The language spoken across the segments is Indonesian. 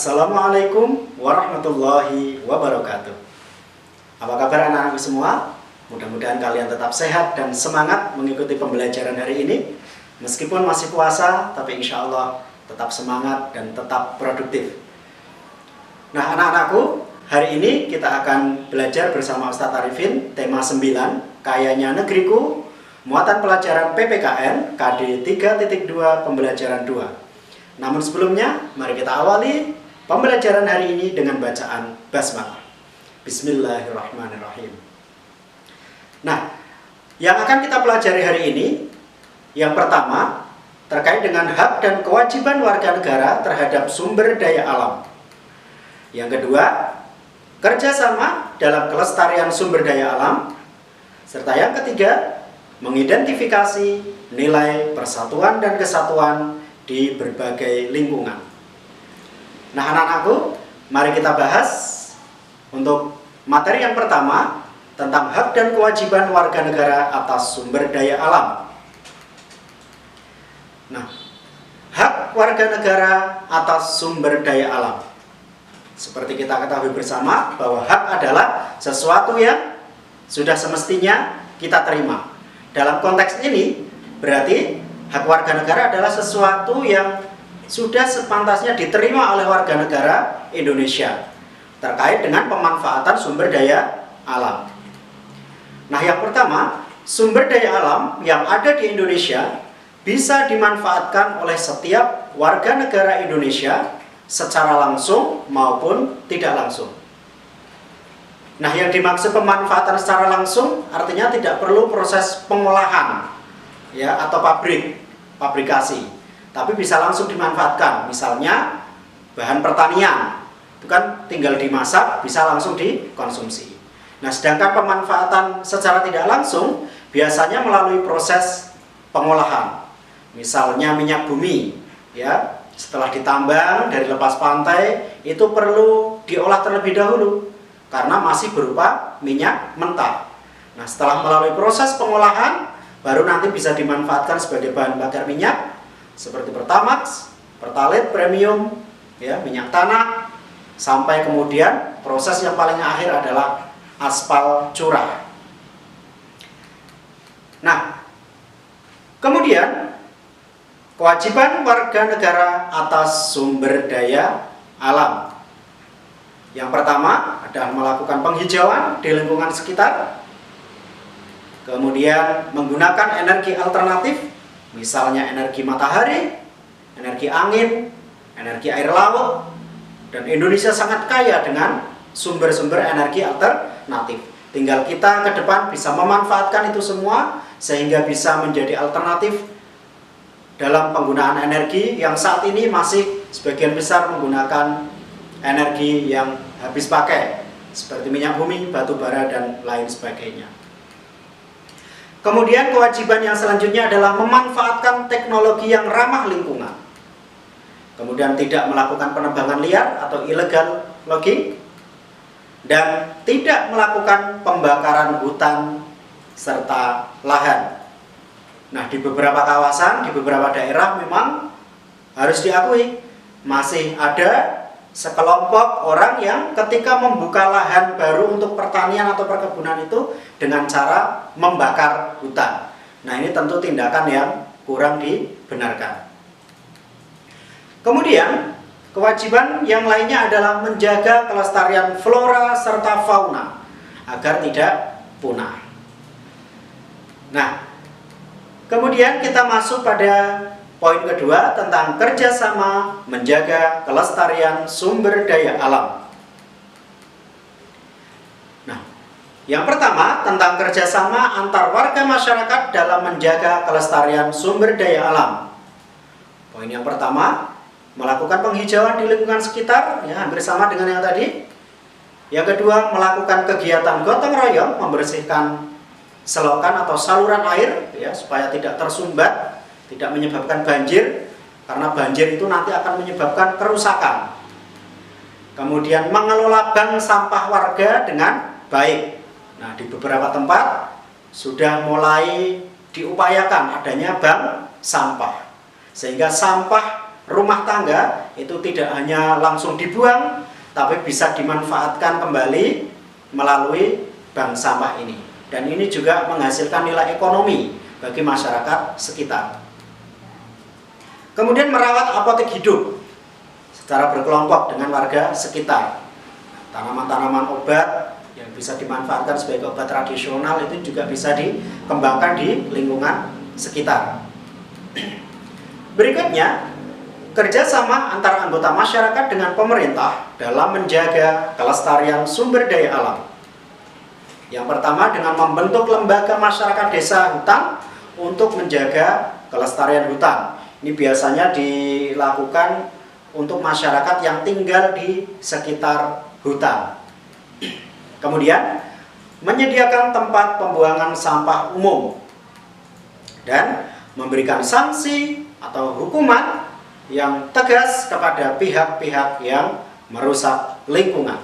Assalamualaikum warahmatullahi wabarakatuh. Apa kabar anak-anakku semua? Mudah-mudahan kalian tetap sehat dan semangat mengikuti pembelajaran hari ini. Meskipun masih puasa, tapi insya Allah tetap semangat dan tetap produktif. Nah anak-anakku, hari ini kita akan belajar bersama Ustadz Arifin tema 9, Kayanya Negeriku, muatan pelajaran PPKN KD 3.2 pembelajaran 2. Namun sebelumnya, mari kita awali pembelajaran hari ini dengan bacaan basmalah. Bismillahirrahmanirrahim. Nah, yang akan kita pelajari hari ini, yang pertama, terkait dengan hak dan kewajiban warga negara terhadap sumber daya alam. Yang kedua, kerjasama dalam kelestarian sumber daya alam. Serta yang ketiga, mengidentifikasi nilai persatuan dan kesatuan di berbagai lingkungan. Nah anak-anakku, mari kita bahas untuk materi yang pertama tentang hak dan kewajiban warga negara atas sumber daya alam. Nah, hak warga negara atas sumber daya alam. Seperti kita ketahui bersama bahwa hak adalah sesuatu yang sudah semestinya kita terima. Dalam konteks ini berarti hak warga negara adalah sesuatu yang sudah sepantasnya diterima oleh warga negara Indonesia terkait dengan pemanfaatan sumber daya alam. Nah, yang pertama, sumber daya alam yang ada di Indonesia bisa dimanfaatkan oleh setiap warga negara Indonesia secara langsung maupun tidak langsung. Nah, yang dimaksud pemanfaatan secara langsung artinya tidak perlu proses pengolahan ya atau pabrikasi. Tapi bisa langsung dimanfaatkan, misalnya bahan pertanian, itu kan tinggal dimasak, bisa langsung dikonsumsi. Nah, sedangkan pemanfaatan secara tidak langsung biasanya melalui proses pengolahan. Misalnya minyak bumi, ya, setelah ditambang dari lepas pantai, itu perlu diolah terlebih dahulu, karena masih berupa minyak mentah. Nah, setelah melalui proses pengolahan, baru nanti bisa dimanfaatkan sebagai bahan bakar minyak, seperti Pertamax, Pertalite, Premium, ya, minyak tanah, sampai kemudian proses yang paling akhir adalah aspal curah. Nah, kemudian kewajiban warga negara atas sumber daya alam. Yang pertama adalah melakukan penghijauan di lingkungan sekitar, kemudian menggunakan energi alternatif, misalnya energi matahari, energi angin, energi air laut, dan Indonesia sangat kaya dengan sumber-sumber energi alternatif. Tinggal kita ke depan bisa memanfaatkan itu semua sehingga bisa menjadi alternatif dalam penggunaan energi yang saat ini masih sebagian besar menggunakan energi yang habis pakai, seperti minyak bumi, batu bara, dan lain sebagainya. Kemudian kewajiban yang selanjutnya adalah memanfaatkan teknologi yang ramah lingkungan. Kemudian tidak melakukan penebangan liar atau illegal logging, dan tidak melakukan pembakaran hutan serta lahan. Nah, di beberapa kawasan, di beberapa daerah memang harus diakui masih ada sekelompok orang yang ketika membuka lahan baru untuk pertanian atau perkebunan itu dengan cara membakar hutan. Nah, ini tentu tindakan yang kurang dibenarkan. Kemudian, kewajiban yang lainnya adalah menjaga kelestarian flora serta fauna agar tidak punah. Nah, kemudian kita masuk pada poin kedua tentang kerjasama menjaga kelestarian sumber daya alam. Nah, yang pertama tentang kerjasama antar warga masyarakat dalam menjaga kelestarian sumber daya alam. Poin yang pertama, melakukan penghijauan di lingkungan sekitar, ya, hampir sama dengan yang tadi. Yang kedua, melakukan kegiatan gotong royong, membersihkan selokan atau saluran air, ya, supaya tidak tersumbat, tidak menyebabkan banjir, karena banjir itu nanti akan menyebabkan kerusakan. Kemudian mengelola bank sampah warga dengan baik. Nah, di beberapa tempat sudah mulai diupayakan adanya bank sampah, sehingga sampah rumah tangga itu tidak hanya langsung dibuang, tapi bisa dimanfaatkan kembali melalui bank sampah ini. Dan ini juga menghasilkan nilai ekonomi bagi masyarakat sekitar. Kemudian merawat apotek hidup secara berkelompok dengan warga sekitar. Tanaman-tanaman obat yang bisa dimanfaatkan sebagai obat tradisional itu juga bisa dikembangkan di lingkungan sekitar. Berikutnya, kerjasama antara anggota masyarakat dengan pemerintah dalam menjaga kelestarian sumber daya alam. Yang pertama, dengan membentuk lembaga masyarakat desa hutan untuk menjaga kelestarian hutan. Ini biasanya dilakukan untuk masyarakat yang tinggal di sekitar hutan. Kemudian, menyediakan tempat pembuangan sampah umum dan memberikan sanksi atau hukuman yang tegas kepada pihak-pihak yang merusak lingkungan.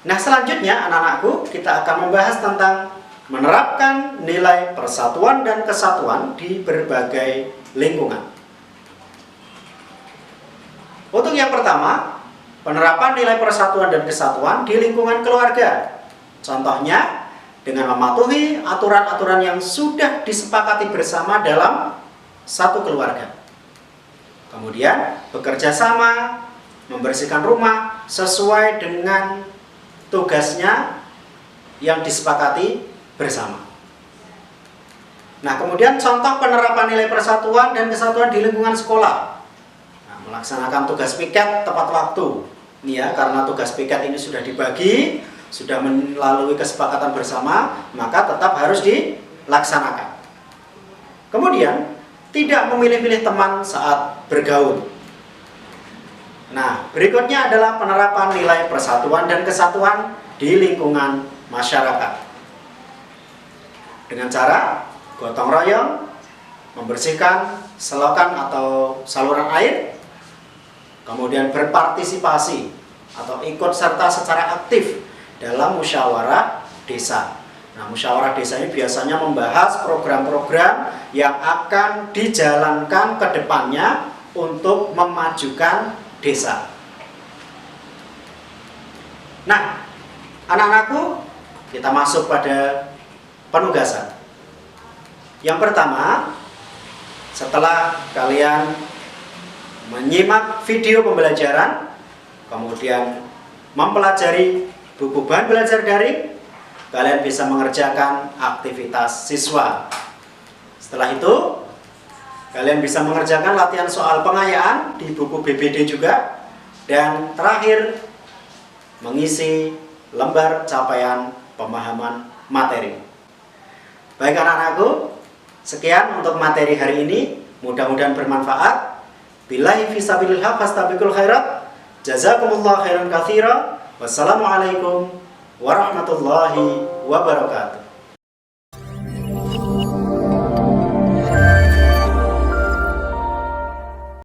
Nah, selanjutnya anak-anakku, kita akan membahas tentang menerapkan nilai persatuan dan kesatuan di berbagai lingkungan. Untuk yang pertama, penerapan nilai persatuan dan kesatuan di lingkungan keluarga. Contohnya, dengan mematuhi aturan-aturan yang sudah disepakati bersama dalam satu keluarga. Kemudian, bekerja sama, membersihkan rumah sesuai dengan tugasnya yang disepakati bersama. Nah, kemudian contoh penerapan nilai persatuan dan kesatuan di lingkungan sekolah. Nah, melaksanakan tugas piket tepat waktu. Ini ya, karena tugas piket ini sudah dibagi, sudah melalui kesepakatan bersama, maka tetap harus dilaksanakan. Kemudian, tidak memilih-milih teman saat bergaul. Nah, berikutnya adalah penerapan nilai persatuan dan kesatuan di lingkungan masyarakat. Dengan cara gotong royong, membersihkan selokan atau saluran air, kemudian berpartisipasi atau ikut serta secara aktif dalam musyawarah desa. Nah, musyawarah desa ini biasanya membahas program-program yang akan dijalankan ke depannya untuk memajukan desa. Nah, anak-anakku, kita masuk pada penugasan. Yang pertama, setelah kalian menyimak video pembelajaran, kemudian mempelajari buku bahan belajar daring, kalian bisa mengerjakan aktivitas siswa. Setelah itu, kalian bisa mengerjakan latihan soal pengayaan di buku BBD juga. Dan terakhir, mengisi lembar capaian pemahaman materi. Baik anak-anakku, sekian untuk materi hari ini. Mudah-mudahan bermanfaat. Billahi fisabilillah fastabiqul khairat. Jazakumullah khairan katsira. Wassalamualaikum warahmatullahi wabarakatuh.